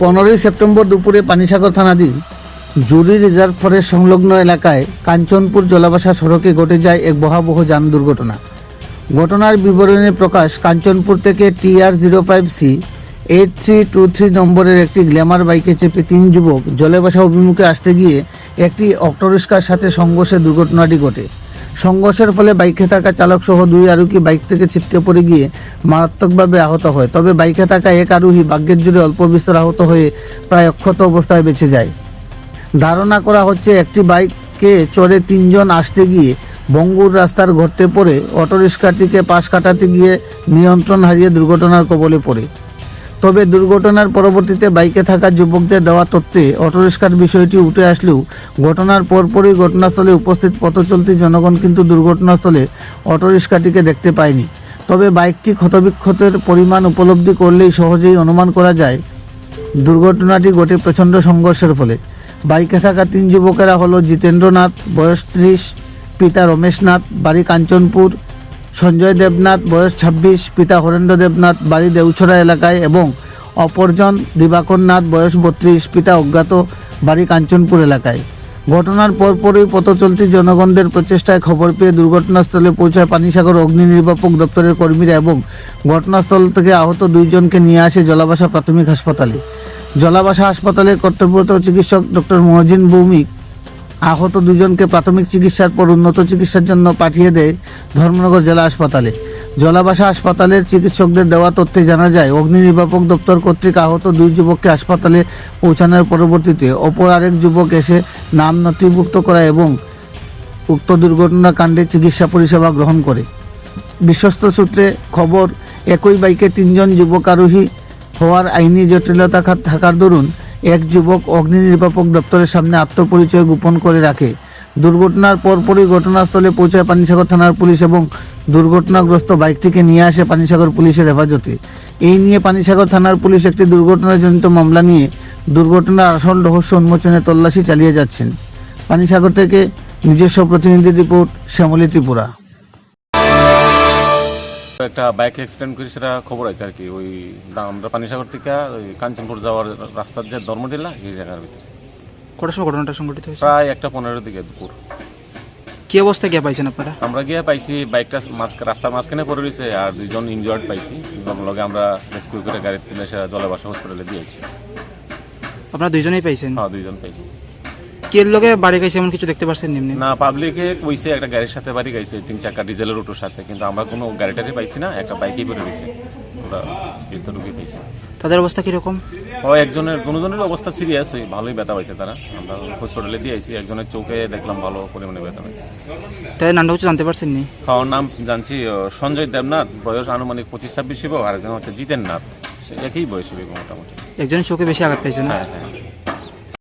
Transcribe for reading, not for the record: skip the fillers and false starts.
15 September দুপুরে পানিসাগর থানাধীন জুরি reserve forest সংলগ্ন এলাকায় কাঞ্চনপুর জলাবাসা সড়কে ঘটে যায় এক ভয়াবহ যান দুর্ঘটনা। ঘটনার বিবরণী প্রকাশ, কাঞ্চনপুর থেকে TR05C 8323 নম্বরের একটি গ্ল্যামার বাইকে চেপে 3 যুবক জলাবাসা অভিমুখে আসতে গিয়ে একটি অটোরিক্সার সাথে সংঘর্ষে দুর্ঘটনাটি ঘটে। সংঘর্ষের ফলে বাইকে থাকা চালক সহ 2 আরোহী বাইক থেকে ছিটকে পড়ে গিয়ে মারাত্মকভাবে আহত হয়। তবে বাইকে থাকা এক আরোহী ভাগ্যের জোরে অল্প বিস্তর আহত হয়ে প্রায় অক্ষত অবস্থায় বেঁচে যায়। ধারণা করা হচ্ছে একটি বাইকে চড়ে 3 জন আসতে গিয়ে বঙ্গুর রাস্তার গর্তে পড়ে অটোরিক্সাটিকে পাশ কাটাতে গিয়ে নিয়ন্ত্রণ হারিয়ে দুর্ঘটনার কবলে পড়ে। তবে দুর্ঘটনার পরবর্তীতে বাইকে থাকা যুবকদের দেওয়া তথ্যে অটোরিক্সার বিষয়টি উঠে আসলেও ঘটনার পরপরই ঘটনাস্থলে উপস্থিত পথচলতি জনগণ কিন্তু দুর্ঘটনাস্থলে অটোরিক্সাটিকে দেখতে পায়নি। তবে বাইকটি ক্ষতবিক্ষতের পরিমাণ উপলব্ধি করলেই সহজেই অনুমান করা যায় দুর্ঘটনাটি ঘটে প্রচণ্ড সংঘর্ষের ফলে। বাইকে থাকা 3 যুবকেরা হলো জিতেন্দ্রনাথ, বয়স 30, পিতা রমেশনাথ, বাড়ি কাঞ্চনপুর; সঞ্জয় দেবনাথ, বয়স 26, পিতা হরেন্দ্র দেবনাথ, বাড়ি দেউছড়া এলাকায়; এবং অপরজন দিবাকর নাথ, বয়স 32, পিতা অজ্ঞাত, বাড়ি কাঞ্চনপুর এলাকায়। ঘটনার পরপরই পথচলতি জনগণদের প্রচেষ্টায় খবর পেয়ে দুর্ঘটনাস্থলে পৌঁছায় পানিসাগর অগ্নি নির্বাপক দপ্তরের কর্মীরা এবং ঘটনাস্থল থেকে আহত 2 জনকে নিয়ে আসে জলাবাসা প্রাথমিক হাসপাতালে। জলাবাসা হাসপাতালের কর্তব্যরত চিকিৎসক ডক্টর মহজিন ভৌমিক আহত 2 জনকে প্রাথমিক চিকিৎসার পর উন্নত চিকিৎসার জন্য পাঠিয়ে দেয় ধর্মনগর জেলা হাসপাতালে। জলাবাসা হাসপাতালের চিকিৎসকদের দেওয়া তথ্যে জানা যায়, অগ্নি নির্বাপক দপ্তর কর্তৃক আহত 2 যুবককে হাসপাতালে পৌঁছানোর পরবর্তীতে অপর আরেক যুবক এসে নাম নথিভুক্ত করা এবং উক্ত দুর্ঘটনা কাণ্ডে চিকিৎসা পরিষেবা গ্রহণ করে। বিশ্বস্ত সূত্রে খবর, একই বাইকে 3 জন যুবক আরোহী হওয়ার আইনি জটিলতা থাকার দরুন এক যুবক অগ্নি নির্বাপক দপ্তরের সামনে আত্মপরিচয় গোপন করে রাখে। দুর্ঘটনার পরপরই ঘটনাস্থলে পৌঁছায় পানিসাগর থানার পুলিশ এবং দুর্ঘটনাগ্রস্ত বাইকটিকে নিয়ে আসে পানিসাগর পুলিশের হেফাজতে। এই নিয়ে পানিসাগর থানার পুলিশ একটি দুর্ঘটনাজনিত মামলা নিয়ে দুর্ঘটনার আসল রহস্য উন্মোচনে তল্লাশি চালিয়ে যাচ্ছেন। পানিসাগর থেকে নিজস্ব প্রতিনিধি রিপোর্ট, শ্যামলী ত্রিপুরা। একটা বাইক অ্যাক্সিডেন্ট করে সেটা খবর আছে আর কি। ওই আমরা পানিসাগর থেকে ওই কাঞ্চনপুর যাওয়ার রাস্তার যে ধর্মটিলা এই জায়গার ভিতরে। কটার সময় ঘটনাটা সংঘটিত হয়েছে? প্রায় 1:15 দিকে দুপুর। কি অবস্থায় গিয়ে পাইছেন আপনারা? আমরা গিয়ে পাইছি বাইকটা রাস্তার মাঝখানে পড়ে রয়েছে আর 2 জন ইনজয়ার্ড পাইছি। লগে আমরা রেস্কিউ করে গাড়ি তুলে সে জলাবাসা হসপিটালে দিয়েছি। আপনারা 2 জনেই পাইছেন? হ্যাঁ, 2 জন পাইছি। কে লগে বাড়ি গেছে এমন কিছু দেখতে পাচ্ছেন? নিম্নে না, পাবলিকে কইছে একটা গাড়ির সাথে বাড়ি গেছে 3 চাকা ডিজেলের অটোর সাথে, কিন্তু আমরা কোনো গাড়িটারই পাইছি না, একটা বাইকেই পড়ে রয়েছে। আমরা ভিতরে পাইছি। তাদের অবস্থা কিরকম? একজনের দুজনের অবস্থা সিরিয়াস, ওই ভালোই ব্যথা পাইছে তারা। আমরা হসপিটালে দিয়েছি। একজনের চোখে দেখলাম ভালো পরিমাণে ব্যথা পাইছে। তাদের নামটা কিছু জানতে পারছেন নি? খাওয়ার নাম জানছি, সঞ্জয় দেবনাথ, বয়স আনুমানিক 25-26 হবে, আর একজন হচ্ছে জিতেন নাথ, সে একই বয়স হবে মোটামুটি। একজনের চোখে বেশি আঘাত পাইছে না? হ্যাঁ।